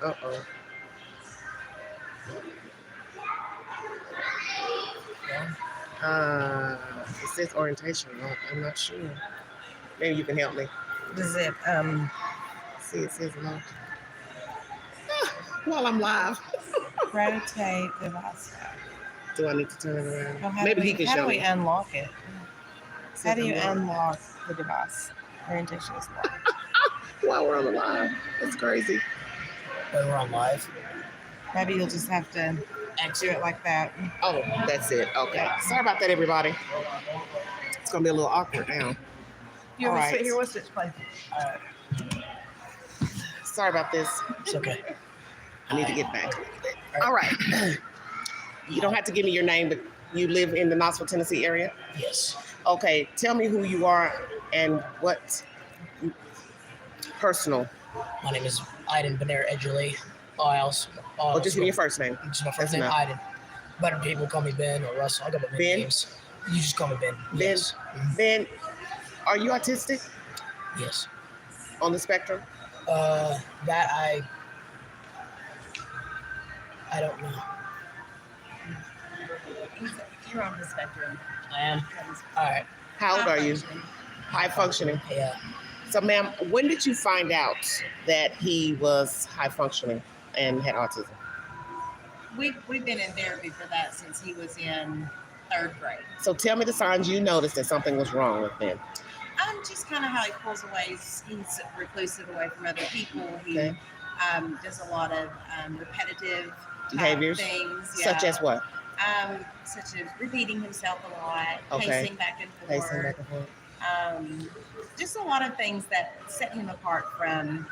Uh-oh. Uh, it says orientation. I'm not sure. Maybe you can help me. Does it See, it says no. While I'm live. rotate device? Do I need to turn it around? Well, Maybe he can how show do we me. unlock it? How do you unlock? unlock the device? Orientation is locked. While we're on the live. That's crazy. When we're on live. Maybe you'll just have to do it like that. Oh, that's it. Okay. Sorry about that, everybody. It's going to be a little awkward now. You All want to right. sit here? We'll switch places. Sorry about this. It's okay. I need to get back. All right. You don't have to give me your name, but you live in the Knoxville, Tennessee area? Yes. Okay. Tell me who you are and what personal. My name is Aiden Benair Edgerly. Just give me your first name. Just my first That's name, enough. Aiden. But people call me Ben or Russell. I got my Ben? names. You just call me Ben. Ben? Yes. Ben, are you autistic Yes. on the spectrum? That I don't know. You're on the spectrum. I am. All right. How old are you? High functioning. Yeah. So, ma'am, when did you find out that he was high functioning and had autism? We've been in therapy for that since he was in 3rd grade. So tell me the signs you noticed that something was wrong with him. Just kind of how he pulls away. He's reclusive away from other people. He Okay. does a lot of repetitive Behaviors? things. Such as what? Such as repeating himself a lot, Okay. pacing back and forth. Pacing back and forth. Just a lot of things that set him apart from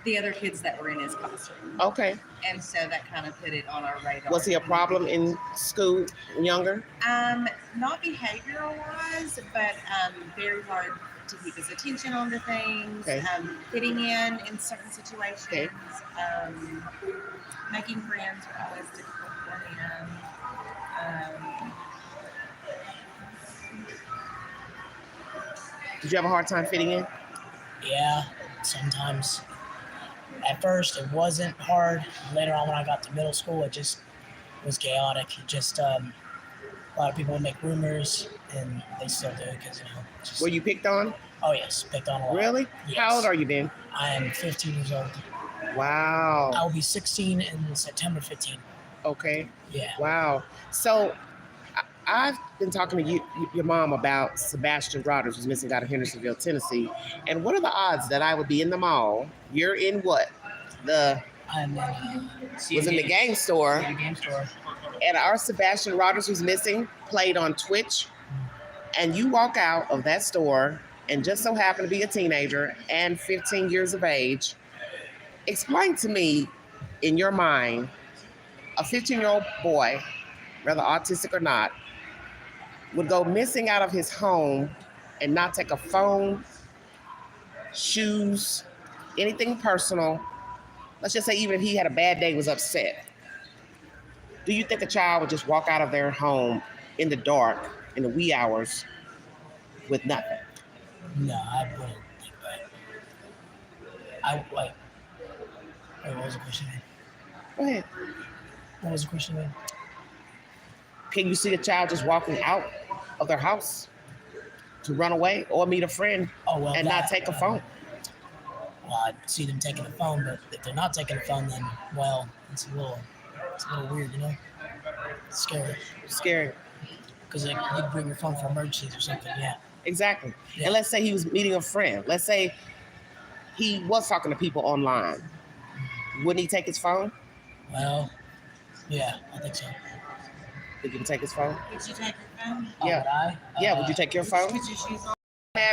the other kids that were in his classroom. Okay. And so that kind of put it on our radar. Was he a problem in school younger? Not behavioral wise, but very hard to keep his attention on the things, Okay. fitting in certain situations, Okay. Making friends were always difficult for him. Did you have a hard time fitting in? Yeah. Sometimes. At first, it wasn't hard. Later on, when I got to middle school, it just was chaotic. It just a lot of people would make rumors, and they still do because Just, Were you picked on? Oh yes, picked on a lot. Really? Yes. How old are you, Ben? I am 15 years old. Wow. I will be 16 in September 15. Okay. Yeah. Wow. So I've been talking to your mom about Sebastian Rodgers, who's missing out of Hendersonville, Tennessee. And what are the odds that I would be in the mall? You're in what? I'm Was in the game store. The game store. And our Sebastian Rodgers, who's missing, played on Twitch. And you walk out of that store and just so happen to be a teenager and 15 years of age. Explain to me, in your mind, a 15-year-old boy, whether autistic or not, would go missing out of his home and not take a phone, shoes, anything personal. Let's just say even if he had a bad day, was upset. Do you think a child would just walk out of their home in the dark, in the wee hours, with nothing? No, I wouldn't think that. Wait, what was the question again? Go ahead. What was the question again? Can you see a child just walking out of their house to run away or meet a friend and not take a phone? Well, I see them taking the phone, but if they're not taking the phone, then, well, it's a little weird, It's scary. Scary. Because you can bring your phone for emergencies or something, yeah. Exactly. Yeah. And let's say he was meeting a friend. Let's say he was talking to people online. Wouldn't he take his phone? Well, yeah, I think so. Think he would take his phone? Would you take your phone? Yeah. Would I? Yeah, would you take your phone? Put your shoes on.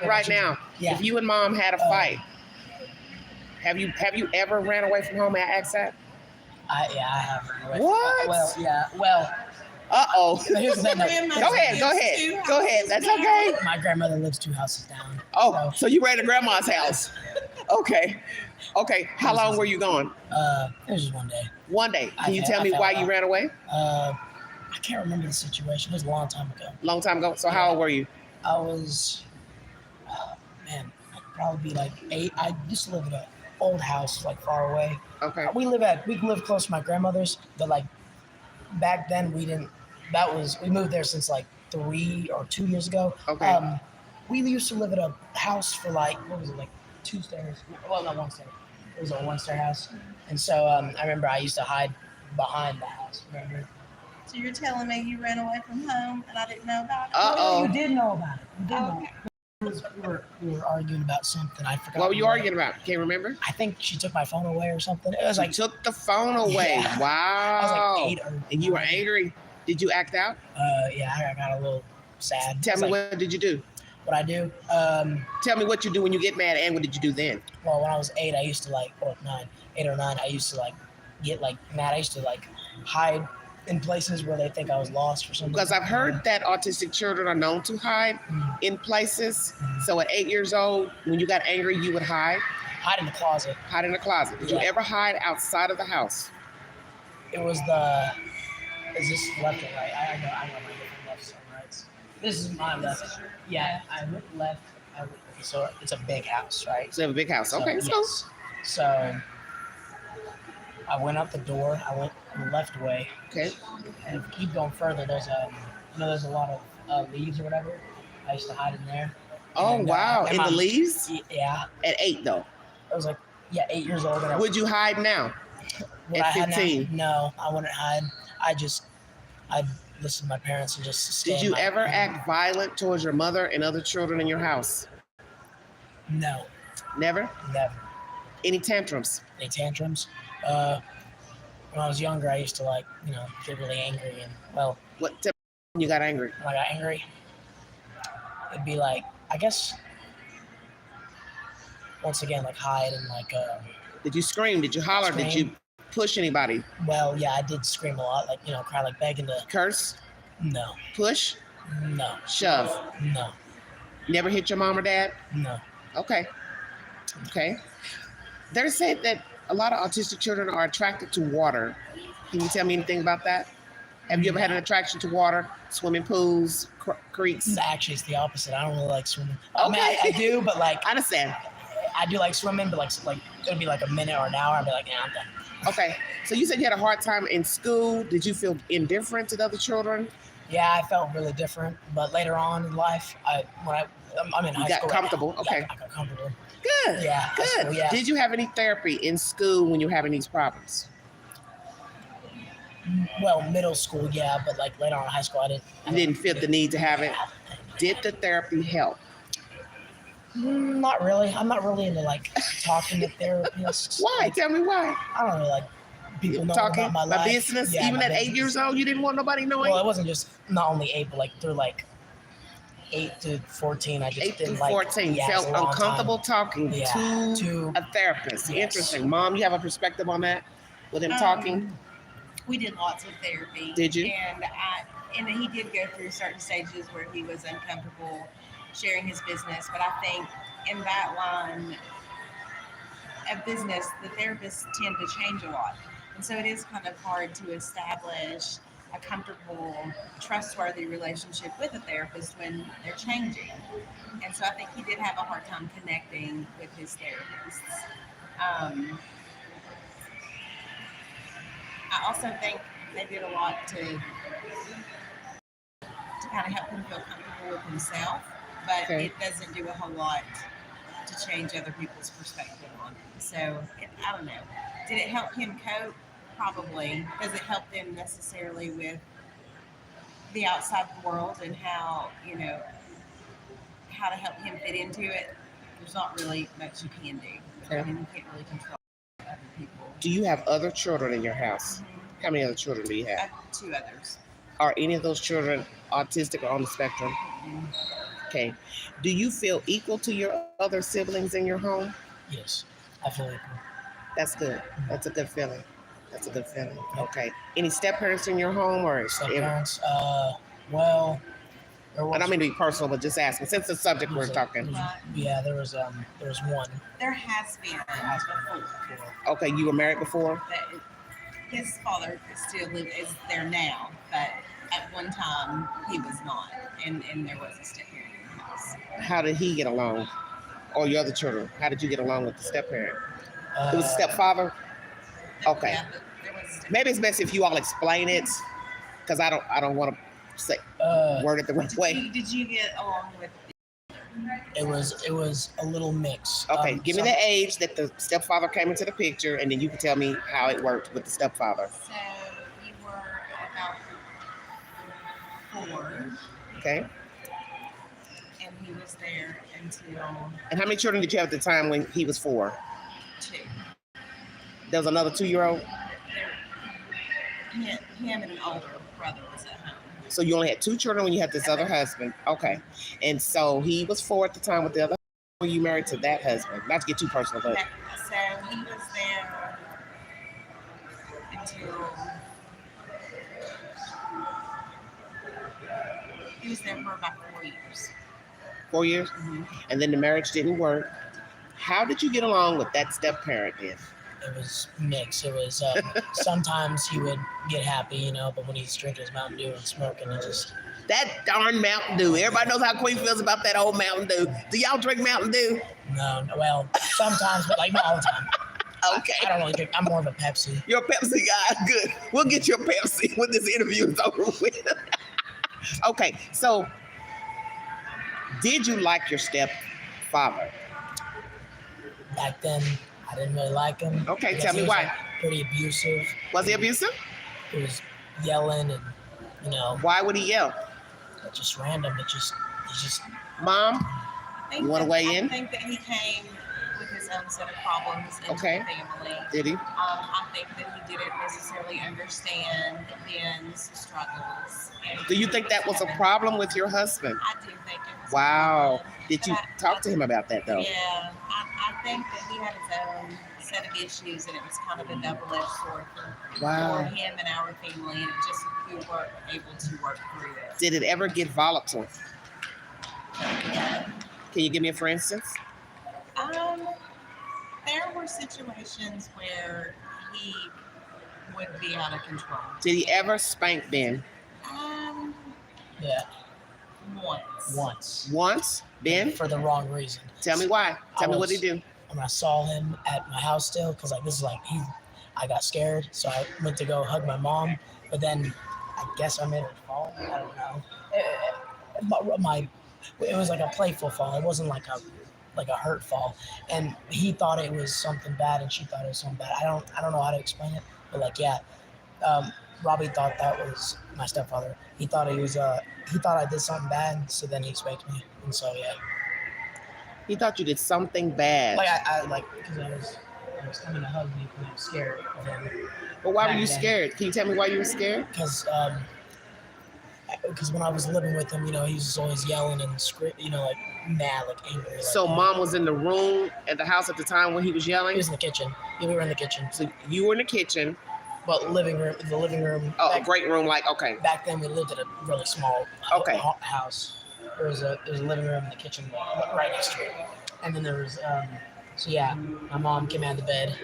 Right now, Yeah. if you and mom had a fight, have you ever ran away from home and asked that? I have run away. What? Well, Uh-oh. here's the thing. Go ahead. That's okay. My grandmother lives 2 houses down. Oh, so you ran to grandma's house. Okay. How long were you gone? It was just one day. One day. Can you tell me why you ran away? I can't remember the situation. It was a long time ago. Long time ago? So how old were you? I was, I'd probably be like 8. I used to live with old house, like far away. Okay. We live close to my grandmother's, but like back then we didn't. We moved there since like 3 or 2 years ago. Okay. We used to live at a house for like what was it, like 2 stairs? Well, not one stair. It was a one-stair house, and so I remember I used to hide behind the house. Remember? So you're telling me you ran away from home and I didn't know about it? Uh-oh. You did know about it. You did know. Okay. We were arguing about something. I forgot. What were you arguing about? Can't you remember? I think she took my phone away or something. It was She like took the phone away. Yeah. Wow. I was like 8 or. And you were angry. Did you act out? Yeah, I got a little sad. Tell It's me, like, what did you do? what I do. Tell me what you do when you get mad, and what did you do then? Well, when I was 8, I used to like, or 9, 8 or 9, I used to like get like mad. I used to like hide in places where they think I was lost or something. Because I've heard that autistic children are known to hide in places. So at 8 years old, when you got angry, you would hide Hide in the closet. in the closet. Did you Yeah. ever hide outside of the house? It was is this left or right? I know my different lefts and rights. This is my left. Yeah, I went left. So it's a big house, right? So you have a big house. So, Okay, let's go. yes. So I went out the door. I went the left way, Okay. and if you keep going further, there's there's a lot of leaves or whatever. I used to hide in there. Oh, And, wow. and In the my- leaves? Yeah, At 8, though. I was like 8 years old. And Would you hide now? would at I hide now? 15? No, I wouldn't hide. I'd listen to my parents and just stay. Did in you my- ever act violent towards your mother and other children in your house? No, Never? never. Any tantrums? Any tantrums? When I was younger, I used to get really angry, and well, What tell me when you got angry? when I got angry, it'd be like, I guess, once again, like hide and Did you scream? Did you holler? Did you push anybody? well, yeah, I did scream a lot, cry like begging to. Curse? No, Push? no, Shove? no, Never hit your mom or dad? no. Okay. Okay. They say that a lot of autistic children are attracted to water. Can you tell me anything about that? Have you ever had an attraction to water? Swimming pools, creeks? Actually, it's the opposite. I don't really like swimming. I mean, Okay. I do, but I understand. I do like swimming, but like it'll be like a minute or an hour. I'll be like, yeah, I'm done. Okay. So you said you had a hard time in school. Did you feel indifferent to the other children? Yeah, I felt really different, but later on in life, I'm in high got school. comfortable, Right now. okay. Yeah, I got comfortable. Good. Yeah, high Good. school, yeah. Did you have any therapy in school when you were having these problems? Well, middle school, yeah, but like later on in high school, I didn't. You didn't feel the need to have it? Did the therapy help? Not really. I'm not really into like talking to therapists. Why? Tell me why. I don't really like people knowing Talking about my about life. business? Yeah, Even my at 8 business. years old, you didn't want nobody knowing? Well, it wasn't just not only 8, but like through like 8 to 14, I just 8 didn't to like. 14, yeah, it was felt a long uncomfortable talking Yeah, to to- a therapist. Yes. Interesting. Mom, you have a perspective on that? With him talking? We did lots of therapy. Did you? And he did go through certain stages where he was uncomfortable sharing his business. But I think in that line of business, the therapists tend to change a lot. And so it is kind of hard to establish a comfortable, trustworthy relationship with a therapist when they're changing. And so I think he did have a hard time connecting with his therapists. I also think they did a lot to kind of help him feel comfortable with himself, but Okay. it doesn't do a whole lot to change other people's perspective on him. So I don't know. Did it help him cope? Probably. Does it help them necessarily with the outside world and how to help him fit into it? There's not really much you can do. Okay. I mean, you can't really control other people. Do you have other children in your house? How many other children do you I have? have 2 others. Are any of those children autistic or on the spectrum? Okay. Do you feel equal to your other siblings in your home? Yes, I feel like. That's good. That's a good feeling. That's a good feeling. Okay. Any step parents in your home or? Step parents. Well, there was. I don't mean to be personal, but just asking. Since the subject we're talking. Yeah, there was one. There has been before. Okay, you were married before? But his father is there now, but at one time he was not, and there was a step parent in the house. How did he get along? Or your other children? How did you get along with the step parent? It was a stepfather. Okay. Yeah, there was a stepfather. Maybe it's best if you all explain it, because I don't want to say word it the right way. Did you get along with? It was a little mix. Okay, give me the age that the stepfather came into the picture, and then you can tell me how it worked with the stepfather. So you were about 4. Okay. And he was there until. And how many children did you have at the time when he was 4? 2. There was another 2-year-old. Him and an older brother was at home. So you only had 2 children when you had this other husband. Okay. And so he was 4 at the time with the other. Were you married to that husband? Not to get too personal, but. So he was there until. He was there for about 4 years. 4 years? Mm-hmm. And then the marriage didn't work. How did you get along with that step-parent then? It was mixed. It was sometimes he would get happy, but when he's drinking his Mountain Dew and smoking, he just. That darn Mountain Dew. Everybody knows how Queen feels about that old Mountain Dew. Do y'all drink Mountain Dew? No, well, sometimes, but like not all the time. Okay. I don't really drink. I'm more of a Pepsi. You're a Pepsi guy. Good. We'll get you a Pepsi when this interview is over with. Okay, so did you like your stepfather? Back then, I didn't really like him. Okay, because tell me he was, why. like, pretty abusive. Was he abusive? He was yelling and, Why would he yell? just random. He just. Mom, you want to weigh in? I think that he came with his own set of problems in Okay. the family. Did he? I think that he didn't necessarily understand Ben's struggles. Do you think that was a problem with your husband? I do think it was. Wow. Did But you talk to him about that though? Yeah, I think that he had his own set of issues, and it was kind of a double-edged sword for Wow. him and our family, and it just we weren't able to work through it. Did it ever get volatile? Can you give me a for instance? There were situations where he would be out of control. Did he ever spank Ben? Yeah, Once. Once? Ben? for the wrong reason. Tell me why. Tell me what he do. When I saw him at my house still, because I got scared, so I went to go hug my mom, but then I guess I made her fall. I don't know. It was like a playful fall. It wasn't like a hurt fall, and he thought it was something bad, and she thought it was something bad. I don't know how to explain it, but Robbie thought that was my stepfather. He thought he thought I did something bad, so then he spanked me, and so yeah. He thought you did something bad. Because I was coming to hug me because I was scared of him. But why were back you then. scared? Can you tell me why you were scared? Because when I was living with him, he was just always yelling and mad, angry. So mom was in the room at the house at the time when he was He yelling? was in the kitchen. Yeah, we were in the kitchen. So you were in the kitchen. But the living room. Oh, a great room, okay. Back then, we lived at a really small house. There was a living room and the kitchen right next to it. And then there was, my mom came out of the bed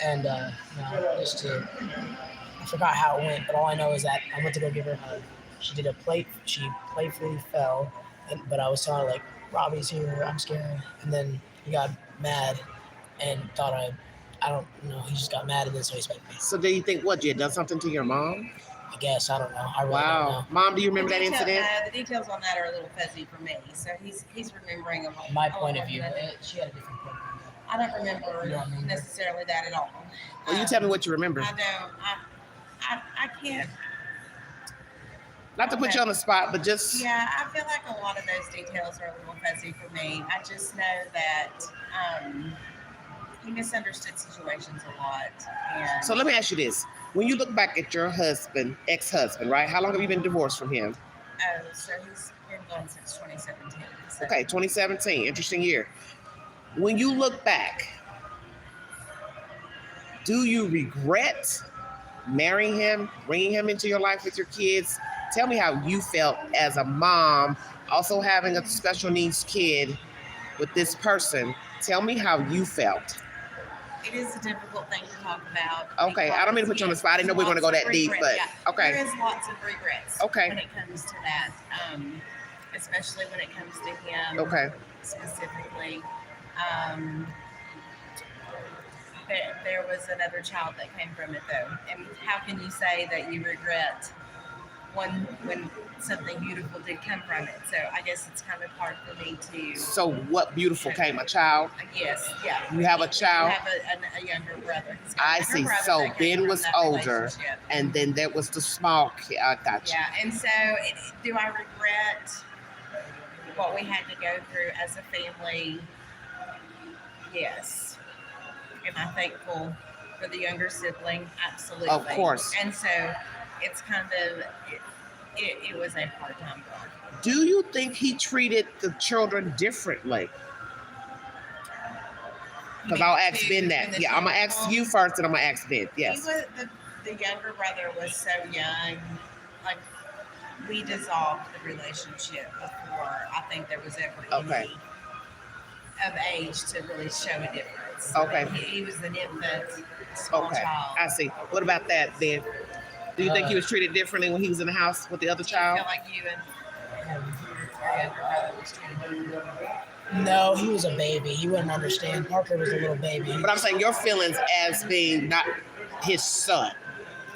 and, I forgot how it went, but all I know is that I went to go give her a hug. She playfully fell, but I was telling her, Robbie's here, I'm scared. And then he got mad and thought I don't know, he just got mad and then so he spanked me. So do you think you had done something to your mom? I guess, I don't know. I really don't Wow. know. Mom, do you remember that incident? The details on that are a little fuzzy for me, so he's remembering of My point of view, she had a different point of view. I don't remember necessarily that at all. Well, you tell me what you remember. I don't. I can't. Not to put you on the spot, but just... Yeah, I feel like a lot of those details are a little fuzzy for me. I just know that he misunderstood situations a lot. And So let me ask you this. When you look back at your husband, ex-husband, right? How long have you been divorced from him? so he's been gone since 2017. So. Okay, 2017. Interesting year. When you look back, do you regret marrying him, bringing him into your life with your kids? Tell me how you felt as a mom, also having a special needs kid with this person. Tell me how you felt. It is a difficult thing to talk about. Okay, I don't mean to put you on the spot. I didn't know we were going to go that deep, but okay. There is lots of regrets Okay. when it comes to that, especially when it comes to him Okay. specifically. there was another child that came from it though. And how can you say that you regret when something beautiful did come from it? So I guess it's kind of hard for me to. So what beautiful came? A child? Yes, yeah. You have a child? I have a younger brother. He's got a I younger see. brother So that came Ben from was that older, relationship. and then there was the small kid. I got you. Yeah, and so do I regret what we had to go through as a family? Yes. Am I thankful for the younger sibling? Absolutely. Of course. And so it's kind of, it was a hard time going. Do you think he treated the children differently? Because I'll ask Ben that. Yeah, I'm going to ask you first, and I'm going to ask Ben. Yes. He was, the younger brother was so young. Like, we dissolved the relationship before I think there was ever Okay. any of age to really show a difference. Okay. He was an infant, small Okay. child. I see. What about that, Ben? Do you think he was treated differently when he was in the house with the other I child? feel like you and your younger brother was treated differently. No, he was a baby. He wouldn't understand. Parker was a little baby. But I'm saying your feelings as being not his son.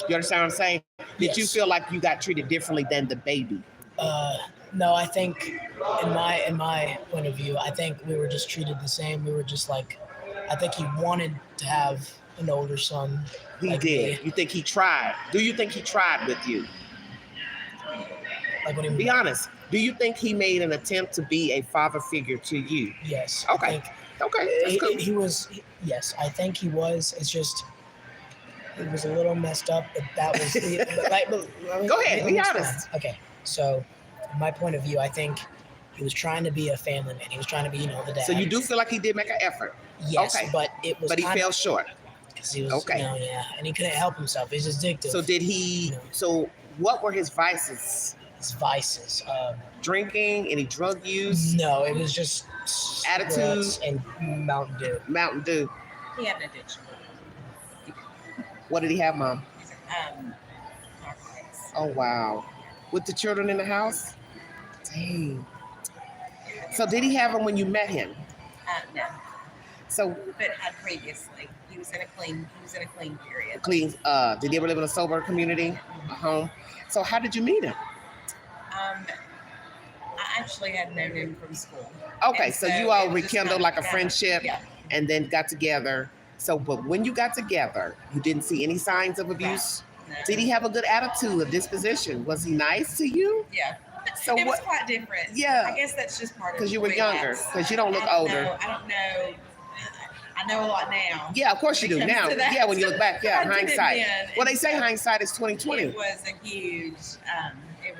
You understand what I'm saying? Did you Yes. feel like you got treated differently than the baby? No, I think in my point of view, I think we were just treated the same. We were just like, I think he wanted to have an older son. He like did. me. You think he tried? Do you think he tried with you? Like what do you Be mean? honest. Do you think he made an attempt to be a father figure to you? Yes. Okay. I think Okay, that's cool. he was. Yes, I think he was. It's just it was a little messed up, but that was. Go ahead, let be me explain. honest. Okay, so from my point of view, I think he was trying to be a family man. He was trying to be, the dad. So you do feel like he did make an effort, Yes, okay. but it was. but he fell short. because he was. Okay. Yeah, and he couldn't help himself. He's addictive. So did he? No. So what were his vices? His vices. Drinking? Any drug use? No, it was just Attitude? cigarettes and Mountain Dew. Mountain Dew. He had an addiction. What did he have, Mom? Narcotics. Oh wow. With the children in the house? Dang. So did he have them when you met him? No, So but had previously. He was in a clean period. clean. Did he ever live in a sober community, a home? So how did you meet him? I actually had known him from school. Okay, And so you all it was just rekindled kind of- like a yeah, friendship Yeah. and then got together. So, but when you got together, you didn't see any signs of abuse? No. Did he have a good attitude, a disposition? Was he nice to you? Yeah. So It was what? quite different. Yeah. I guess that's just part of 'Cause you were the way younger, that's- 'cause you don't look I don't older. know. I don't know. I know a lot now. Yeah, of course you do. When it comes Now, to that. yeah, when you look back, yeah, I didn't hindsight. then. Well, they say And so hindsight is 20/20. It was a huge. It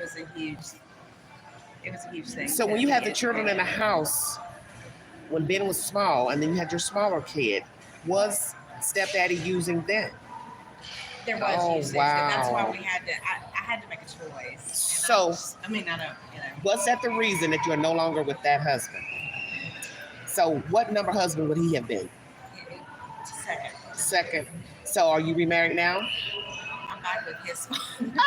was a huge thing. So when that you we had the to children go in the through. house, when Ben was small, and then you had your smaller kid, was stepdaddy using them? There was Oh, usage, and that's why wow. we had to. I had to make a choice. And So- I mean, I don't. Was that the reason that you are no longer with that husband? So what number husband would he have been? Second, Second. So are you remarried now? I'm back with his mom.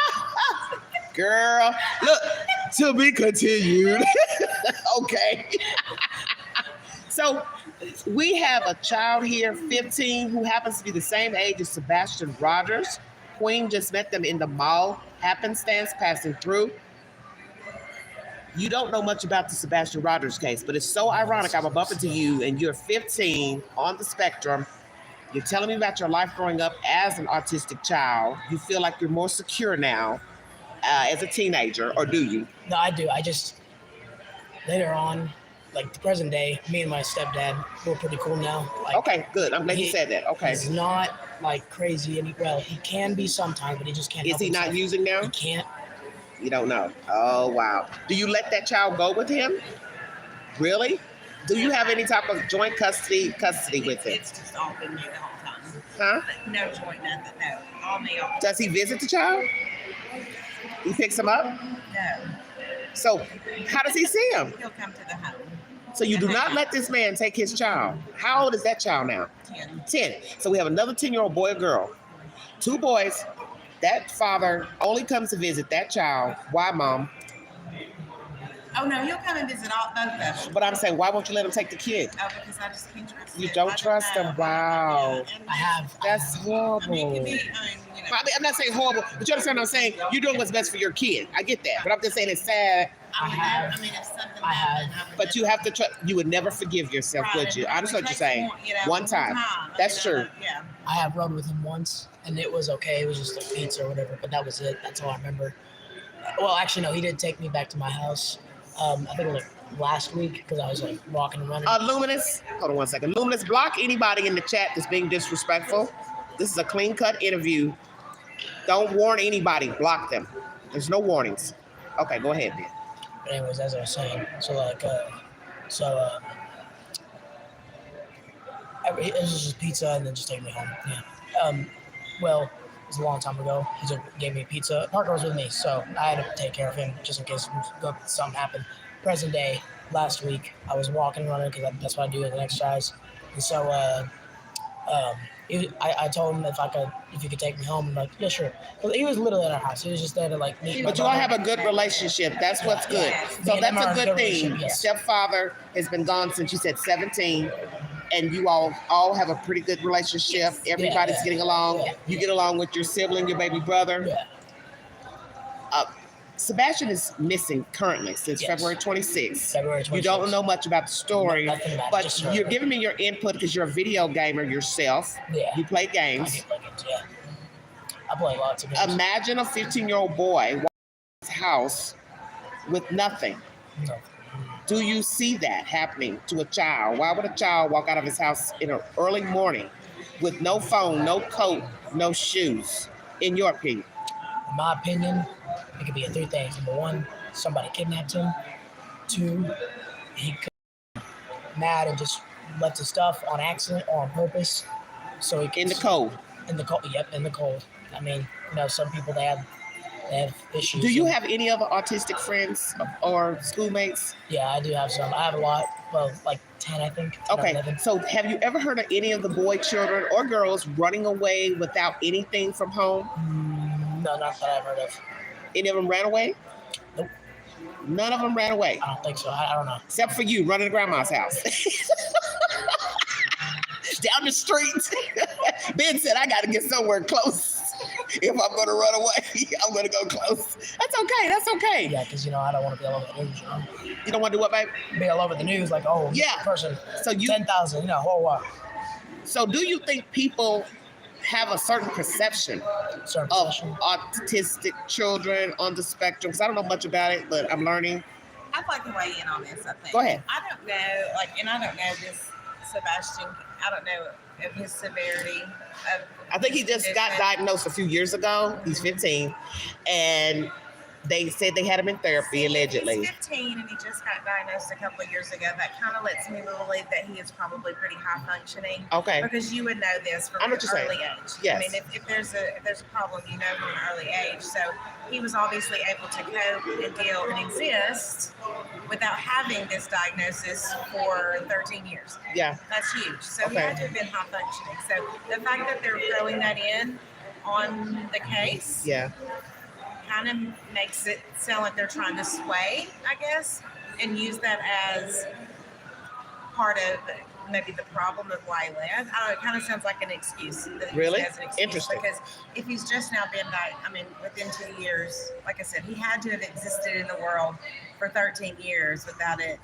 Girl, look, to be continued. Okay. So we have a child here, 15, who happens to be the same age as Sebastian Rogers. Queen just met them in the mall, happenstance, passing through. You don't know much about the Sebastian Rogers case, but it's so ironic. I'm bumping into you, and you're 15 on the spectrum. You're telling me about your life growing up as an autistic child. You feel like you're more secure now as a teenager, or do you? No, I do. I just later on, like the present day, me and my stepdad, we're pretty cool now. Like, Okay, good. I'm glad you said that. Okay. He's not like crazy, and he can be sometimes, but he just can't. Is help he not himself. using He now? can't. You don't know. Oh, wow. Do you let that child go with him? Really? Do you have any type of joint custody with him? It's just all been me the whole time. Huh? No joint, nothing. No, all me. All Does he visit the child? He picks him up? no. So how does he see him? He'll come to the home. So you do not let this man take his child. How old is that child now? 10. 10. So we have another 10-year-old boy or girl. 2 boys. That father only comes to visit that child. Why, Mom? Oh no, he'll come and visit both of them. But I'm saying, why won't you let him take the kid? Oh, because I just can't trust You it. don't I trust know. him? Wow. Yeah, and I have. That's horrible. I mean, it could be, you know. I'm not saying horrible, but you understand what I'm saying? You're doing what's best for your kid. I get that. But I'm just saying it's sad. I mean, if something I happened, have. I would But you have to trust. You would never forgive yourself, Right, would you? I understand what you're it takes saying. One time. That's true. Yeah. I have rode with him once, and it was okay. It was just like pizza or whatever, but that was it. That's all I remember. Well, actually, no, he did take me back to my house. I think it was like last week because I was like walking and running. Luminous, hold on one second. Luminous, block anybody in the chat that's being disrespectful. This is a clean cut interview. Don't warn anybody. Block them. There's no warnings. Okay, go ahead, then. But anyways, as I was saying, so like, it was just pizza and then just take me home. Yeah. Well, it was a long time ago. He just gave me pizza. Parker was with me, so I had to take care of him just in case something happened. Present day, last week, I was walking and running because that's what I do as an exercise. And so I told him if he could take me home. I'm like, yeah, sure. But he was literally at our house. He was just there to like meet. But you all have a good relationship. That's what's good. So that's a good thing. Yes. Stepfather has been gone since you said 17, and you all have a pretty good relationship. Yes. Everybody's Yeah. getting along. Yeah. You get along with your sibling, your baby brother. Yeah. Sebastian is missing currently since Yes. February 26th. February 26th. You don't know much about the story, Nothing about it, but just you're giving me your input because you're a video gamer yourself. Yeah. You play I games. do play games, yeah. I play lots of games. Imagine a 15-year-old boy walking his house with nothing. No. Do you see that happening to a child? Why would a child walk out of his house in an early morning with no phone, no coat, no shoes, in your opinion? In my opinion, it could be three things. Number one, somebody kidnapped him. Two, he could be mad and just left his stuff on accident or on purpose. So he could, In the cold. In the cold. Yep, in the cold. I mean, some people they have issues. Do you have any other autistic friends or schoolmates? Yeah, I do have some. I have a lot. Well, like 10, I think. 10 or Okay, 11. so have you ever heard of any of the boy children or girls running away without anything from home? No, not that I've heard of. Any of them ran away? Nope. None of them ran away, I don't think so. I don't know. except for you running to grandma's house. Down the street. Ben said, I got to get somewhere close. If I'm going to run away, I'm going to go close. That's okay. That's okay. Yeah, because, I don't want to be all over the news. You don't want to do what, babe? Be all over the news like, oh, Yeah. person, So you 10,000, whole lot. So do you think people have a certain perception Certain of possession. autistic children on the spectrum? Because I don't know much about it, but I'm learning. I'd like to weigh in on this, I think. Go ahead. I don't know, and I don't know this Sebastian, I don't know of his severity of I think he just got diagnosed a few years ago. He's 15. And they said they had him in therapy, allegedly. He's 15 and he just got diagnosed a couple of years ago. That kind of lets me believe that he is probably pretty high functioning. Okay. Because you would know this from I an know what you're early saying. age. Yes. I mean, if there's a problem, you know from an early age. So he was obviously able to cope and deal and exist without having this diagnosis for 13 years. Yeah. That's huge. So he Okay. had to have been high functioning. So the fact that they're throwing that in on the case Yeah. kind of makes it sound like they're trying to sway, I guess, and use that as part of maybe the problem of why he left. I don't know, it kind of sounds like an excuse. That he Really? has an excuse. Interesting. Because if he's just now been within 2 years, like I said, he had to have existed in the world for 13 years without it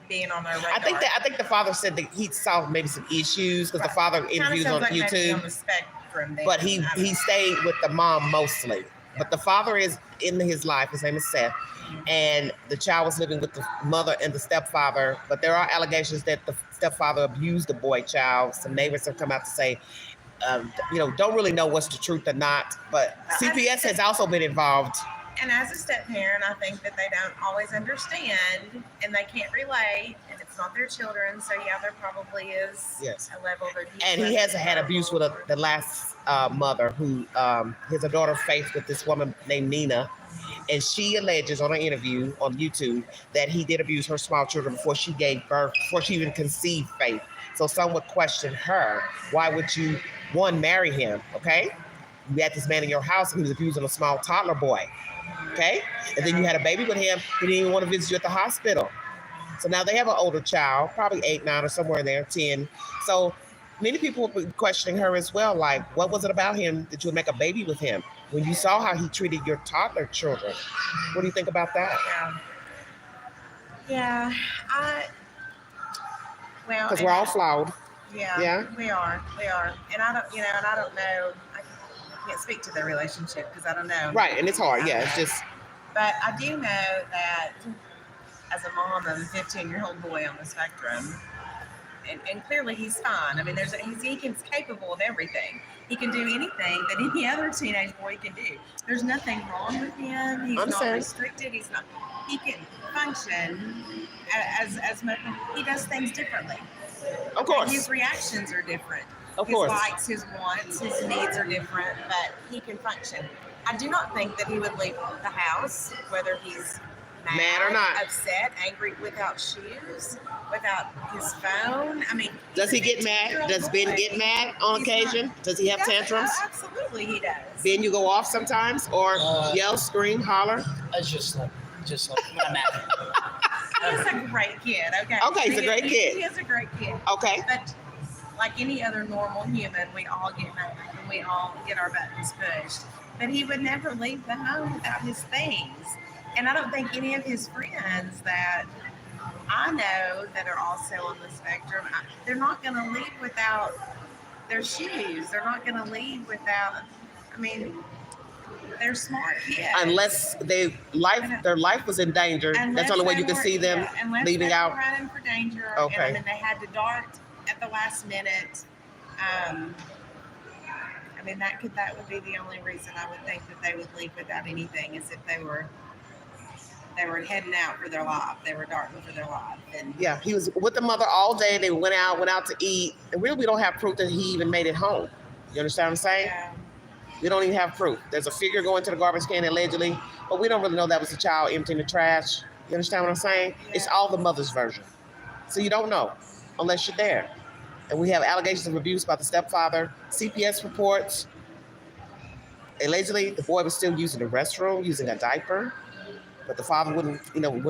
being on our radar. I think the father said that he saw maybe some issues because the father Kinda interviews sounds on like maybe on YouTube, the spectrum there. but I don't he know. stayed with the mom mostly. But the father is in his life. His name is Seth. And the child was living with the mother and the stepfather. But there are allegations that the stepfather abused the boy child. Some neighbors have come out to say, don't really know what's the truth or not. But CPS has also been involved. And as a step parent, I think that they don't always understand and they can't relate, and it's not their children. So yeah, there probably is Yes. a level of abuse. And he has had abuse with the last mother who has a daughter Faith with this woman named Nina. And she alleges on an interview on YouTube that he did abuse her small children before she gave birth, before she even conceived Faith. So some would question her, why would you, one, marry him, okay? you had this man in your house and he was abusing a small toddler boy. Okay? And then you had a baby with him. He didn't even want to visit you at the hospital. So now they have an older child, probably 8, 9, or somewhere in there, 10. So many people were questioning her as well, like, what was it about him that you would make a baby with him? When you saw how he treated your toddler children, what do you think about that? Yeah. Well, Because we're all flawed. Yeah, we are, and I don't, and I don't know. I can't speak to their relationship because I don't know. Right, and it's hard. Yeah, it's just. But I do know that as a mom of a 15-year-old boy on the spectrum, and clearly he's fine. I mean, he's capable of everything. He can do anything that any other teenage boy can do. There's nothing wrong with him. He's not restricted. He can function as much. He does things differently. Of course. His reactions are different. Of course. His likes, his wants, his needs are different, but he can function. I do not think that he would leave the house, whether he's mad or not, upset, angry, without shoes, without his phone. I mean, does he get mad? Does Ben get mad on occasion? Does he have tantrums? Absolutely, he does. Ben, you go off sometimes, or yell, scream, holler? It's just like when I'm mad. He's a great kid. Okay. Okay, he's a great kid. He is a great kid. Okay. But like any other normal human, we all get mad and we all get our buttons pushed. But he would never leave the home without his things. And I don't think any of his friends that I know that are also on the spectrum, they're not going to leave without their shoes. They're not going to leave without, I mean, they're smart kids. Unless their life was in danger. That's the only way you can see them leaving out. Unless they were running for danger, okay. And then they had to dart at the last minute. I mean, that would be the only reason I would think that they would leave without anything, is if they were heading out for their life. They were darting for their life. And yeah, he was with the mother all day. They went out to eat, and really we don't have proof that he even made it home. You understand what I'm saying? Yeah. We don't even have proof. There's a figure going to the garbage can allegedly, but we don't really know that was the child emptying the trash. You understand what I'm saying? Yeah. It's all the mother's version. So you don't know unless you're there. And we have allegations of abuse by the stepfather, CPS reports. Allegedly, the boy was still using the restroom, using a diaper, but the father didn't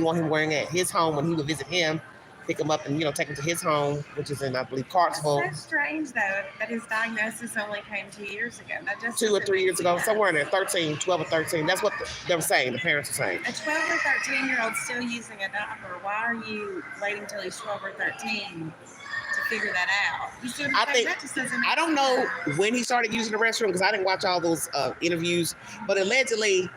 want him wearing it at his home when he would visit him, pick him up and, take him to his home, which is in, I believe, Clarksville. That's so strange, though, that his diagnosis only came 2 years ago. That just 2 or 3 years ago, somewhere in there, 12 or 13. That's what they were saying, the parents were saying. A 12 or 13-year-old still using a diaper. Why are you waiting till he's 12 or 13 to figure that out? I don't know when he started using the restroom, because I didn't watch all those interviews, but allegedly,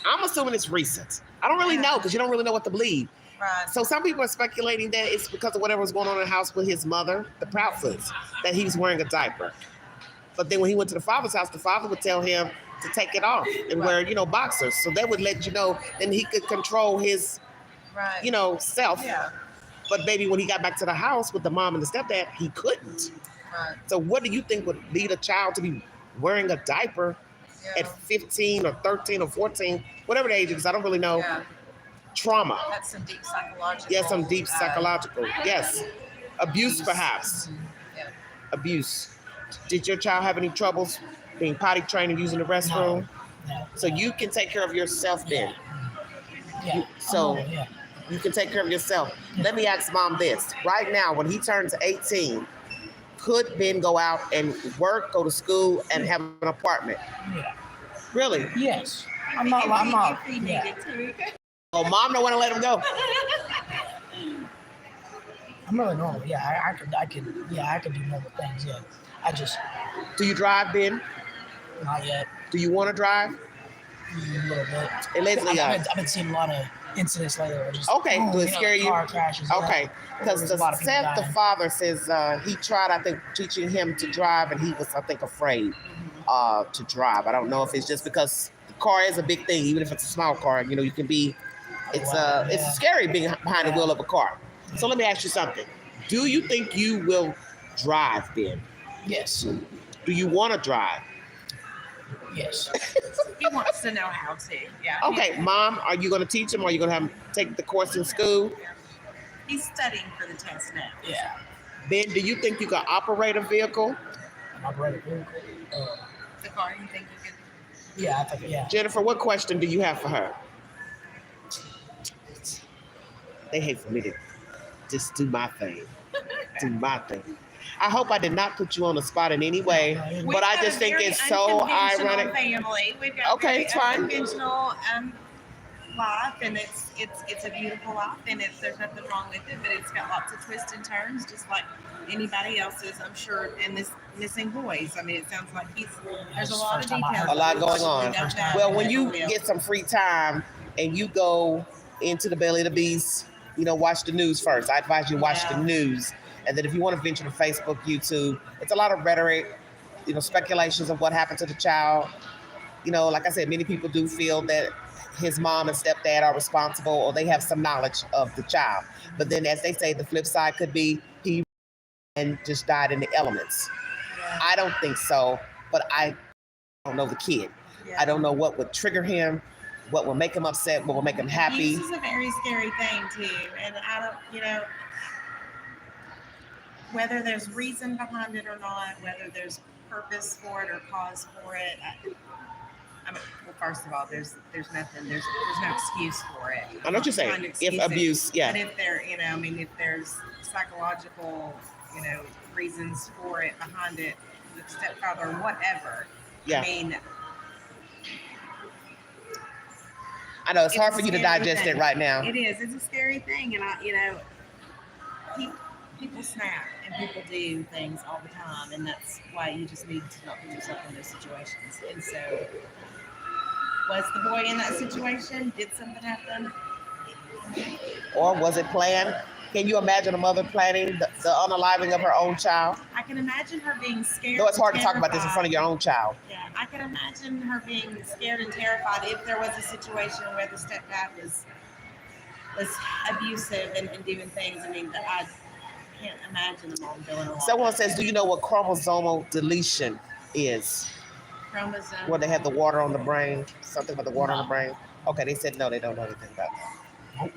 I'm assuming it's recent. I don't really know, because you don't really know what to believe. Right. So some people are speculating that it's because of whatever was going on in the house with his mother, the Proudfoots, that he was wearing a diaper. But then when he went to the father's house, the father would tell him to take it off and wear, boxers. So that would let you know then he could control his, self. Yeah. But maybe when he got back to the house with the mom and the stepdad, he couldn't. Right. So what do you think would lead a child to be wearing a diaper at 15 or 13 or 14, whatever the age is, because I don't really know. Yeah. Trauma. That's some deep psychological. Yes, some deep psychological. Yes. Abuse, perhaps. Yeah. Abuse. Did your child have any troubles being potty trained and using the restroom? No. So you can take care of yourself then. Yeah. You can take care of yourself. Let me ask Mom this. Right now, when he turns 18, could Ben go out and work, go to school, and have an apartment? Yeah. Really? Yes. If he needed to. Oh, Mom don't want to let him go. I'm really normal. Yeah, I could do normal things. Yeah, I just. Do you drive, Ben? Not yet. Do you want to drive? A little bit. Allegedly, I've been seeing a lot of incidents lately. Where just, do it scare you? Car crashes. Okay, because the father says he tried, I think, teaching him to drive, and he was, I think, afraid to drive. I don't know if it's just because the car is a big thing, even if it's a small car. You can be. It's scary being behind the wheel of a car. So let me ask you something. Do you think you will drive, Ben? Yes. Do you want to drive? Yes. He wants to know how to. Yeah. Okay, Mom, are you going to teach him, or are you going to have him take the course in school? He's studying for the test now. Yeah. Ben, do you think you can operate a vehicle? My brother. The car, you think you could? Yeah, I think, yeah. Jennifer, what question do you have for her? They hate for me to just do my thing. Do my thing. I hope I did not put you on the spot in any way, but I just think it's so ironic. Family. We've got Okay, it's fine. unconventional life, and it's a beautiful life, and there's nothing wrong with it, but it's got lots of twists and turns, just like anybody else's, I'm sure. And this missing boys, I mean, it sounds like there's a lot of details. A lot going on. Well, when you get get some free time and you go into the belly of the beast, watch the news first. I advise you watch the news. And then if you want to venture to Facebook, YouTube, it's a lot of rhetoric, speculations of what happened to the child. Like I said, many people do feel that his mom and stepdad are responsible, or they have some knowledge of the child. But then, as they say, the flip side could be he and just died in the elements. I don't think so, but I don't know the kid. I don't know what would trigger him, what will make him upset, what will make him happy. This is a very scary thing too, and I don't, whether there's reason behind it or not, whether there's purpose for it or cause for it. I mean, well, first of all, there's nothing, there's no excuse for it. I know what you're saying. If abuse, But if there, if there's psychological, reasons for it behind it, the stepfather or whatever. Yeah. I mean, I know it's hard for you to digest it right now. It is. It's a scary thing, and people snap and people do things all the time, and that's why you just need to not put yourself in those situations. And so, was the boy in that situation? Did something happen? Or was it planned? Can you imagine a mother planning the unaliving of her own child? I can imagine her being scared. No, it's hard to talk about this in front of your own child. Yeah, I can imagine her being scared and terrified if there was a situation where the stepdad was abusive and doing things. I mean, I can't imagine the mom doing a lot. Someone says, do you know what chromosomal deletion is? Chromosome. Where they have the water on the brain, something about the water on the brain. Okay, they said no, they don't know anything about that. Okay.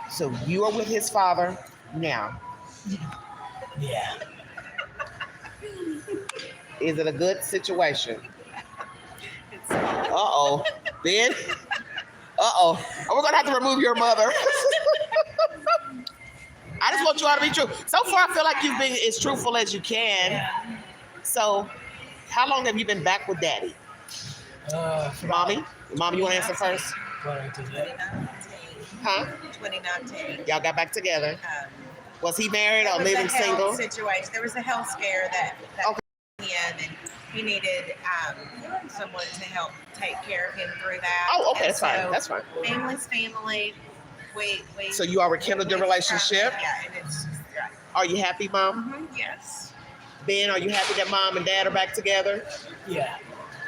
So you are with his father now. Yeah. Is it a good situation? It's not. Uh-oh. Ben? Uh-oh. We're going to have to remove your mother. I just want you all to be true. So far, I feel like you've been as truthful as you can. Yeah. So, how long have you been back with Daddy? Mommy? Mommy, you want to answer first? 2019. Huh? 2019. Y'all got back together. Was he married or living single? Situation. There was a health scare that Okay. him, and he needed someone to help take care of him through that. Oh, okay, And that's fine. That's fine. Family's family. We So you all rekindled your relationship? Yeah, and it's just right. Are you happy, Mom? Mm-hmm, yes. Ben, are you happy that Mom and Dad are back together? Yeah.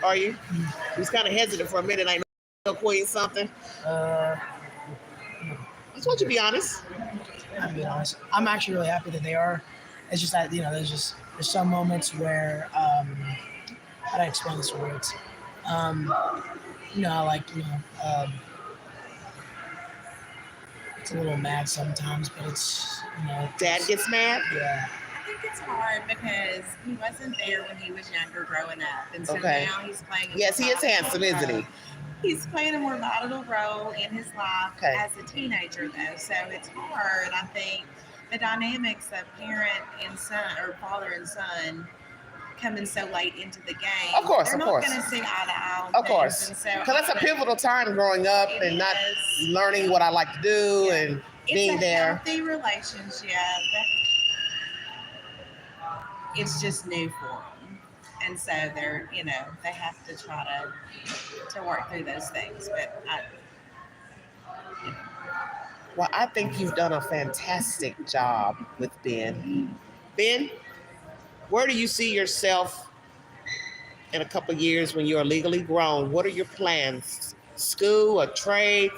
Are you? You was kind of hesitant for a minute. Like, no queen something. I Just want you to be honest. to be honest, I'm actually really happy that they are. It's just that there's some moments where how do I explain this in words? It's a little mad sometimes, but it's Dad gets mad? Yeah. I think it's hard because he wasn't there when he was younger growing up, and so Okay. now he's playing. Yes, he is handsome, isn't he? He's playing a more vital role in his life Okay. as a teenager, though. So it's hard. I think the dynamics of parent and son, or father and son, coming so late into the game. Of course, they're of not course. going to see eye to eye on Of things, course. and so Because that's a I think pivotal time growing up it and not is- learning what I like to do Yeah. and it's being a there. healthy relationship. It's just new for them, and so they're they have to try to work through those things. But Well, I think you've done a fantastic job with Ben. Ben, where do you see yourself in a couple of years when you're legally grown? What are your plans? School, a trade?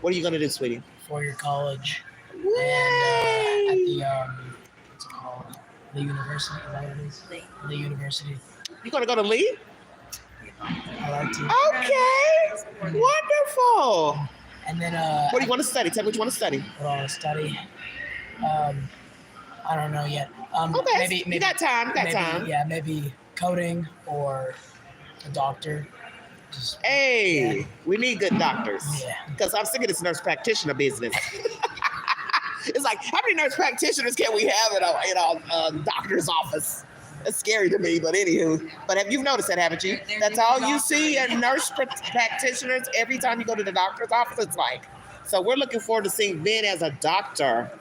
What are you going to do, sweetie? 4-year college and Yay! at the what's it called? The university. Is that what it is? The university. You going to go to Lee? I like to. Okay. Wonderful. And then What do you want to study? Tell me what you want to study. what I want to study. I don't know yet. Okay, Maybe you got time. You got maybe, time. Yeah, maybe coding or a doctor. Just, Hey, we need good doctors. Yeah. Because I'm sick of this nurse practitioner business. It's like, how many nurse practitioners can we have in a doctor's office? It's scary to me, but anywho. But have you noticed that, haven't you? They're That's all you doctors. see in nurse practitioners every time you go to the doctor's office. It's like, so we're looking forward to seeing Ben as a doctor.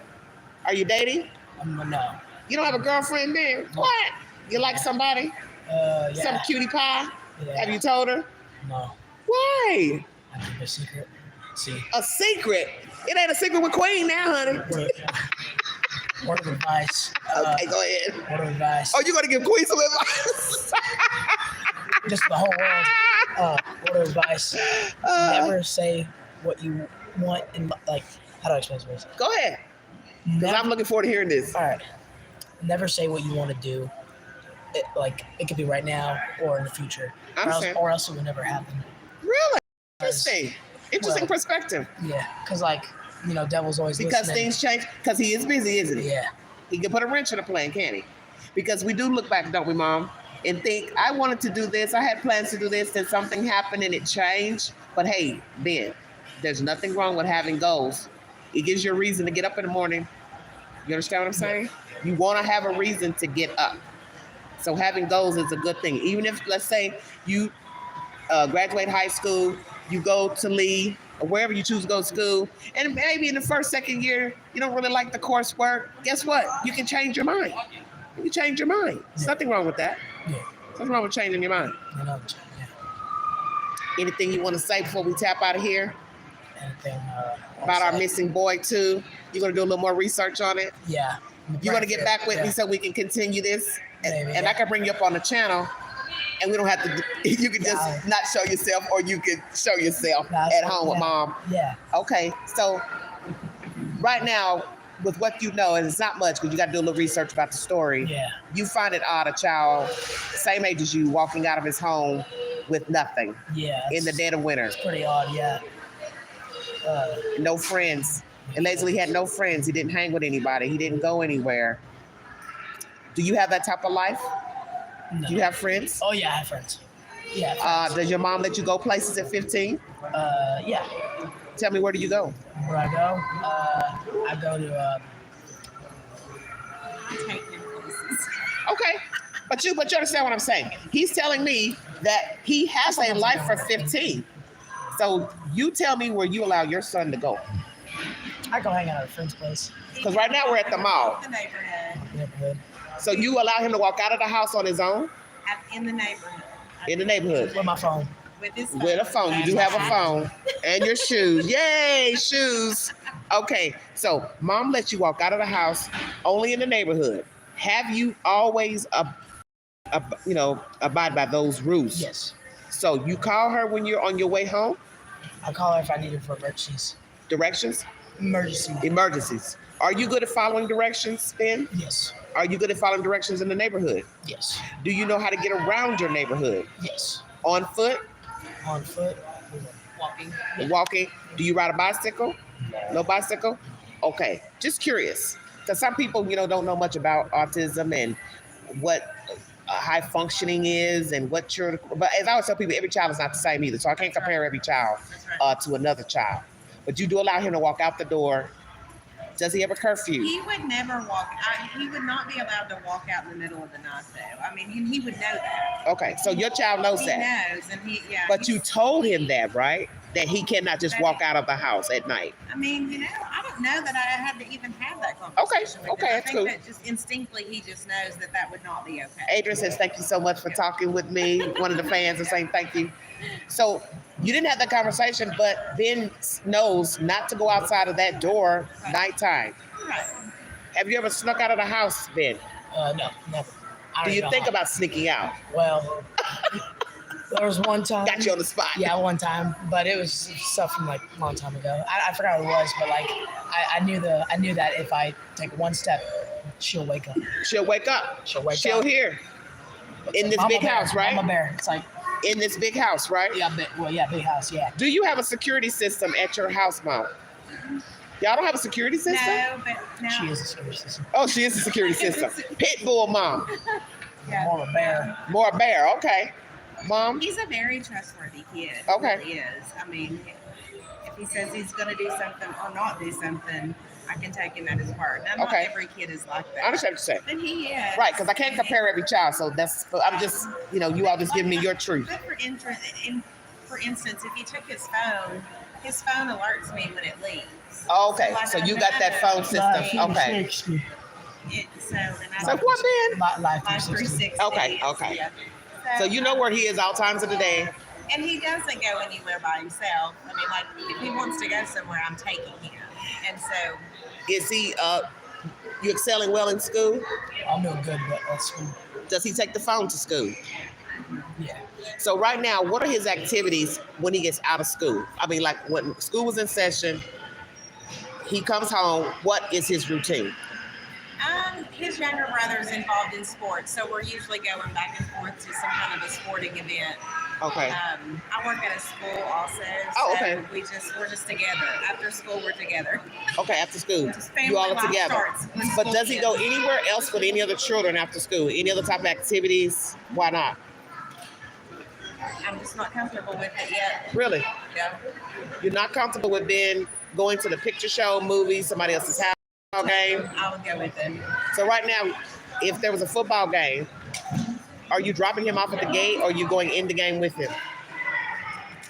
Are you dating? No. You don't have a girlfriend, Ben? What? You like somebody? Yeah. Some cutie pie? Yeah. Have you told her? No. Why? I keep a secret. See. A secret? It ain't a secret with Queen now, honey. Word of advice. Okay, go ahead. Word of advice. Oh, you gonna give Queen some advice? Just the whole world. Word of advice. Never say what you want in like. How do I explain this? Go ahead. Because I'm looking forward to hearing this. All right. Never say what you want to do. It could be right now or in the future, or else it will never happen. Really? Interesting perspective. Yeah, because devil's always because listening. things change. Because he is busy, isn't he? Yeah. He can put a wrench in the plan, can't he? Because we do look back, don't we, Mom, and think, I wanted to do this. I had plans to do this. Then something happened and it changed. But hey, Ben, there's nothing wrong with having goals. It gives you a reason to get up in the morning. You understand what I'm saying? You want to have a reason to get up. So having goals is a good thing. Even if, let's say, you graduate high school, you go to Lee, or wherever you choose to go to school, and maybe in the first, second year, you don't really like the coursework. Guess what? You can change your mind. You can change your mind. There's nothing wrong with that. Yeah. Nothing wrong with changing your mind. Yeah. Anything you want to say before we tap out of here? Anything about our missing boy, too? You're going to do a little more research on it? Yeah. You want to get back with me so we can continue this? Maybe, and I can bring you up on the channel, and we don't have to, you can just not show yourself, or you can show yourself at home with Mom. Yeah. Okay, so right now, with what you know, and it's not much because you got to do a little research about the story. Yeah. You find it odd, a child same age as you walking out of his home with nothing. Yeah. In the dead of winter. It's pretty odd, yeah. No friends. Allegedly, he had no friends. He didn't hang with anybody. He didn't go anywhere. Do you have that type of life? No. Do you have friends? Oh yeah, I have friends. Yeah. Does your mom let you go places at 15? Yeah. Tell me, where do you go? Where I go? I go to. Take him places. Okay, but you understand what I'm saying. He's telling me that he has a life for 15. So you tell me where you allow your son to go. I go hang out at a friend's place. Because right now we're at the mall. The neighborhood. So you allow him to walk out of the house on his own? In the neighborhood. In the neighborhood. With my phone. With his phone. With a phone. You do have a phone. And your shoes. Yay, shoes. Okay, so Mom lets you walk out of the house only in the neighborhood. Have you always abide by those rules? Yes. So you call her when you're on your way home? I call her if I need her for emergencies. Directions? Emergencies. Are you good at following directions, Ben? Yes. Are you good at following directions in the neighborhood? Yes. Do you know how to get around your neighborhood? Yes. On foot? On foot. Walking. Walking? Do you ride a bicycle? No bicycle? Okay. Just curious. Because some people, don't know much about autism and what high functioning is and but as I always tell people, every child is not the same either. So I can't compare every child to another child. But you do allow him to walk out the door. Does he ever curfew? He would never walk. He would not be allowed to walk out in the middle of the night, though. I mean, he would know that. Okay, so your child knows that. He knows, and But you told him that, right? That he cannot just walk out of the house at night. I mean, I don't know that I had to even have that conversation. Okay, I that's think cool. that just instinctively he just knows that would not be okay. Adrian says, thank you so much for talking with me. One of the fans is saying thank you. So you didn't have that conversation, but Ben knows not to go outside of that door nighttime. Right. Have you ever snuck out of the house, Ben? No, never. Do you think about sneaking out? Well, there was one time. Got you on the spot. Yeah, one time, but it was stuff from a long time ago. I forgot what it was, but I knew that if I take one step, she'll wake up. She'll wake up. She'll hear. In this big house, right? I'm a bear. It's like in this big house, right? Yeah, big house. Yeah. Do you have a security system at your house, Mom? Y'all don't have a security system? No, but now She is a security system. Oh, she is a security system. Pit bull mom. yeah. More of a bear. More a bear. Okay. Mom? He's a very trustworthy kid. Okay. He really is. I mean, if he says he's going to do something or not do something, I can take him at his word. Now, not Okay. every kid is like that. I understand what you're saying. But he is. Right, because I can't compare every child, so I'm just, you all just give me your truth. But for instance, if he took his phone alerts me when it leaves. Oh, okay, like, so I you got that know phone system. Okay. 360. So what, Ben? Life Life 360. 360. Okay. Yeah. So you know where he is all times of the day. And he doesn't go anywhere by himself. I mean, like, if he wants to go somewhere, I'm taking him. And so, Is he, you excelling well in school? I'm doing good at school. Does he take the phone to school? Yeah. So right now, what are his activities when he gets out of school? I mean, like when school was in session, he comes home, what is his routine? his younger brother's involved in sports, so we're usually going back and forth to some kind of a sporting event. Okay. I work at a school also. Oh, so okay. We're just together. After school, we're together. Okay, after school. Just family You all are life together. starts when But school does he go ends. anywhere else with any other children after school? Any other type of activities? Why not? I'm just not comfortable with it yet. Really? Yeah. You're not comfortable with going to the picture show, movies, somebody else's house, football game? I would go with him. So right now, if there was a football game, are you dropping him off at the gate or are you going in the game with him?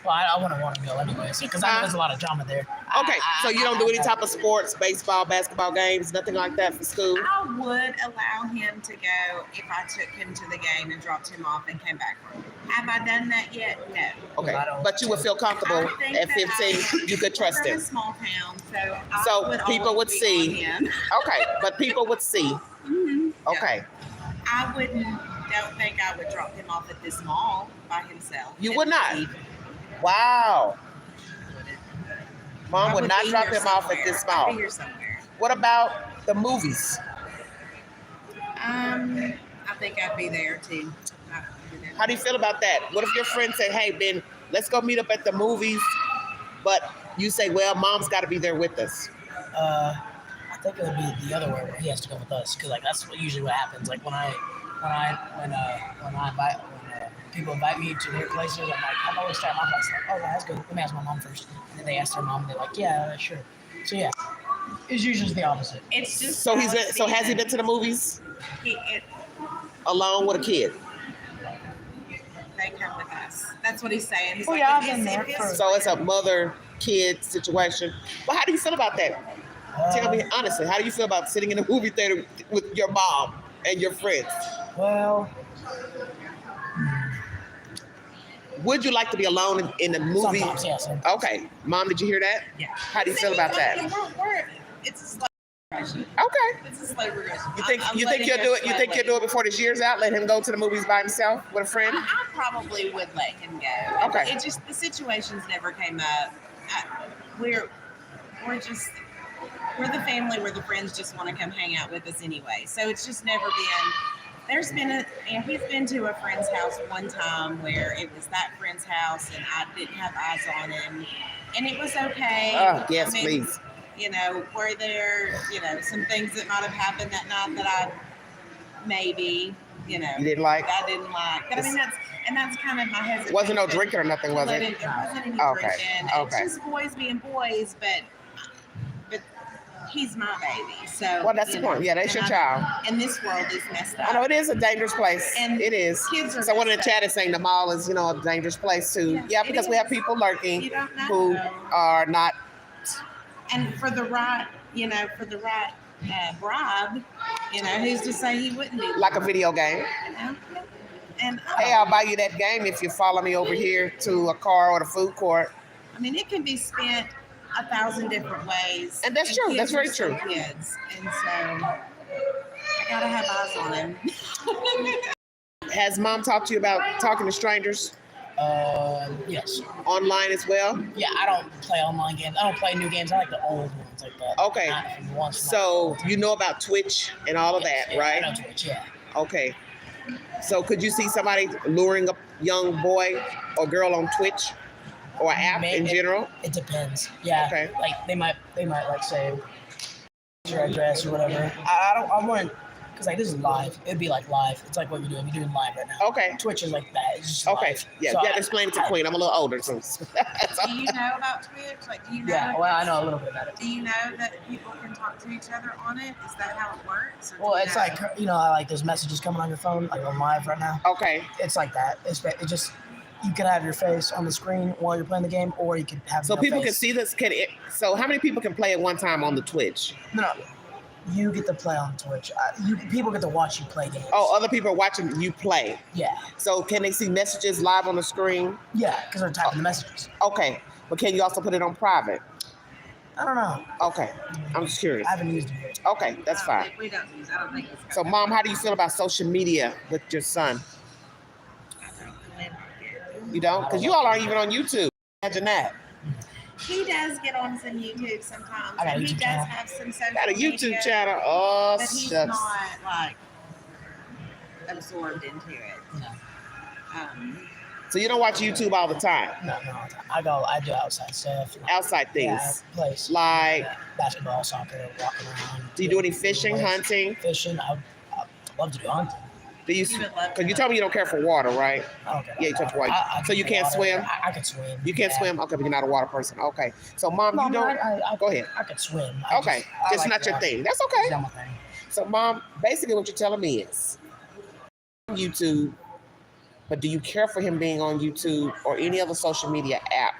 Well, I wouldn't want to go anyway, because I know there's a lot of drama there. Okay, so you don't do any type of sports, baseball, basketball games, nothing like that for school? I would allow him to go if I took him to the game and dropped him off and came back home. Have I done that yet? No. Okay, but you would feel comfortable I think at that 15, you could trust We're from him. a small town, so I So would people always would be see. on him. Okay, but people would see. Mhm. Okay, I don't think I would drop him off at this mall by himself. you would not? Wow. Mom I would not be drop here him off at somewhere. this I'd mall. be here somewhere. What about the movies? I think I'd be there too. How do you feel about that? What if your friend said, hey, Ben, let's go meet up at the movies, but you say, well, Mom's got to be there with us? I think it would be the other way where he has to go with us, because that's usually what happens. Like when people invite me to their places, I'm like, I'm always trying my place. Like, oh, yeah, that's good. Let me ask my mom first. And then they ask their mom, and they're like, yeah, sure. So yeah, it's usually the opposite. It's just So has he been to the movies alone with a kid? They come with us. That's what he's saying. He's Oh, like, yeah, if I've been there it's- first. So it's a mother-kid situation. Well, how do you feel about that? Tell me honestly, how do you feel about sitting in a movie theater with your mom and your friends? Well, Would you like to be alone in the movie? sometimes, yes. Okay. Mom, did you hear that? Yeah. How do you feel about that? It's a slow progression. Okay. It's a slow progression. You think I'm you think letting you'll go do it? You think slowly. you'll do it before this year's out? Let him go to the movies by himself with a friend? I probably would let him go. Okay. It just the situations never came up. We're the family where the friends just want to come hang out with us anyway. So it's just never been. There's been he's been to a friend's house one time where it was that friend's house and I didn't have eyes on him, and it was okay. Oh, yes, I mean, please. Were there, some things that might have happened that night that I maybe, You didn't like? I didn't like. But I mean, that's kind of my hesitation. Wasn't no drinking or nothing, was it? There wasn't any Okay, drinking. okay. It's just boys being boys, but he's my baby. So Well, that's the point. Yeah, that's your child. And this world is messed up. I know it is a dangerous place. And it is. kids are So one in the messed up. chat is saying the mall is, a dangerous place too. Yeah, Yeah, it because we have is. people lurking You don't know. who are not. And for the right, bribe, who's to say he wouldn't be Like a video game. And Hey, I'll buy you that game if you follow me over here to a car or the food court. I mean, it can be spent 1,000 different ways. And that's true. kids That's very are still true. Kids, and so I gotta have eyes on him. Has Mom talked to you about talking to strangers Yes. online as well? Yeah, I don't play online games. I don't play new games. I like the old ones like that. Okay. Not from the ones from So you know about Twitch and all of that, yeah, right? I know Twitch, yeah. Okay. So could you see somebody luring a young boy or girl on Twitch? or app in general? It depends. Yeah. Okay. Like they might like say your address or whatever. I wouldn't, because like this is live. It'd be like live. It's like what you're doing. You're doing live right now. Okay. Twitch is like that. It's just Okay. live. Yeah. So You have to explain it to Queen. I'm a little older, so. Do you know about Twitch? Like, do you know? Yeah. Well, I know a little bit about it. Do you know that people can talk to each other on it? Is that how it works? Well, it's like, you know, like there's messages coming on your phone, like on live right now. Okay. It's like that. It just, you can have your face on the screen while you're playing the game, or you can have. So no people face. can see this. So how many people can play at one time on the Twitch? No. You get to play on Twitch. People get to watch you play games. Oh, other people are watching you play. Yeah. So can they see messages live on the screen? Yeah, because they're typing the messages. Okay. But can you also put it on private? I don't know. Okay. I'm just curious. I haven't used it yet. Okay, that's fine. We don't use. I don't think it's. So, Mom, how do you feel about social media with your son? I don't like it. You don't? Because you all aren't even on YouTube. Imagine that. He does get on some YouTube sometimes. I got a And he YouTube does channel. have some social Got a YouTube media, channel. Oh, but he's shucks. not like absorbed into it. No. So you don't watch YouTube all the time? No. I do outside stuff. Outside things? Yeah, place. Like, Basketball, soccer, walking around. do you do any fishing, hunting? Fishing. I'd love to do hunting. Do you? He would love Because you to. told me you don't care for water, right? I don't care. Yeah, you touch water. I So you can can't water. swim? I can swim. You can't Yeah. swim? Okay, but you're not a water person. Okay. So, Mom, No, you don't? I Go ahead. I could swim. Okay. Just not your thing. That's okay. It's not my thing. So, Mom, basically what you're telling me is YouTube, but do you care for him being on YouTube or any other social media app?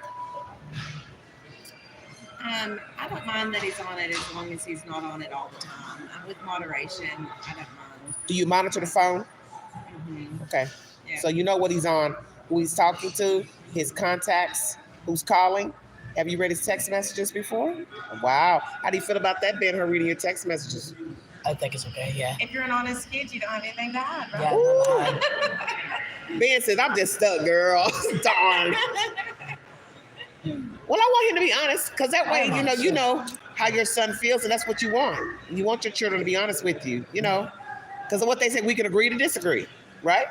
I don't mind that he's on it as long as he's not on it all the time. With moderation, I don't mind. Do you monitor the phone? Mm-hmm. Okay. Yeah. So you know what he's on, who he's talking to, his contacts, who's calling. Have you read his text messages before? Wow. How do you feel about that, Ben, her reading your text messages? I think it's okay. Yeah. If you're an honest kid, you don't have anything to hide, right? Yeah. Ben says, I'm just stuck, girl. Darn. Well, I want him to be honest, because that way, you know how your son feels, and that's what you want. You want your children to be honest with you, because of what they say, we can agree to disagree, right?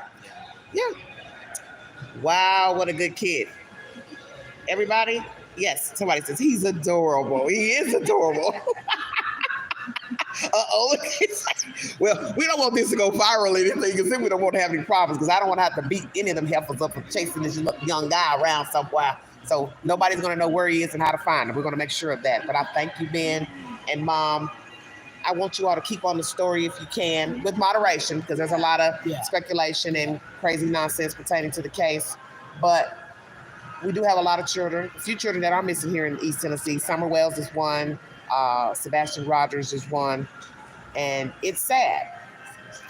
Yeah. Wow, what a good kid. Everybody? Yes, somebody says, he's adorable. He is adorable. Uh-oh. Well, we don't want this to go viral or anything, because then we don't want to have any problems, because I don't want to have to beat any of them heifers up for chasing this young guy around somewhere. So nobody's going to know where he is and how to find him. We're going to make sure of that. But I thank you, Ben and Mom. I want you all to keep on the story if you can, with moderation, because there's a lot of speculation and crazy nonsense pertaining to the case. But we do have a lot of children, a few children that are missing here in East Tennessee. Summer Wells is one. Sebastian Rogers is one. And it's sad.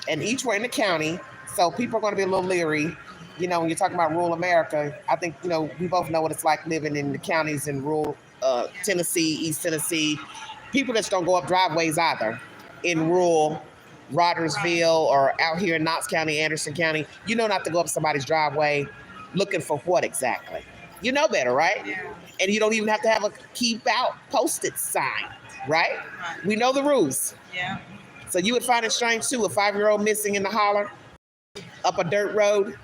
And each were in the county. So people are going to be a little leery. When you're talking about rural America, I think, we both know what it's like living in the counties in rural Tennessee, East Tennessee. People just don't go up driveways either in rural Rogersville or out here in Knox County, Anderson County. You know not to go up somebody's driveway looking for what exactly. You know better, right? Yeah. And you don't even have to have a keep out posted sign, right? We know the rules. Yeah. So you would find it strange too, a 5-year-old missing in the holler, up a dirt road,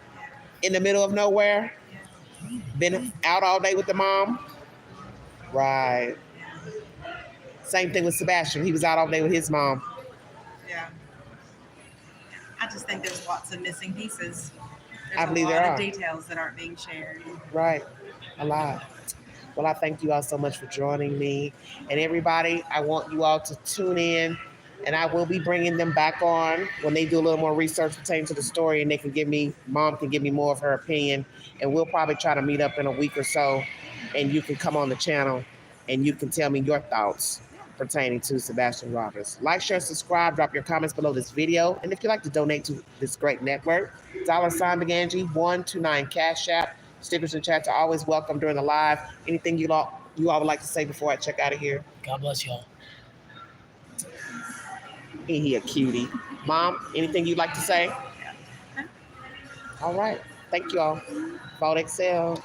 in the middle of nowhere, been out all day with the mom. Right. Same thing with Sebastian. He was out all day with his mom. Yeah. I just think there's lots of missing pieces. There's I believe a there lot are. of details that aren't being shared. Right. A lot. Well, I thank you all so much for joining me. And everybody, I want you all to tune in. And I will be bringing them back on when they do a little more research pertaining to the story, and Mom can give me more of her opinion. And we'll probably try to meet up in a week or so, and you can come on the channel and you can tell me your thoughts pertaining to Sebastian Rogers. Like, share, subscribe, drop your comments below this video. And if you'd like to donate to this great network, $BigAngie 129 Cash App. Stickers and chats are always welcome during the live. Anything you all would like to say before I check out of here? God bless y'all. Ain't he a cutie? Mom, anything you'd like to say? All right. Thank you all. Vote Excel.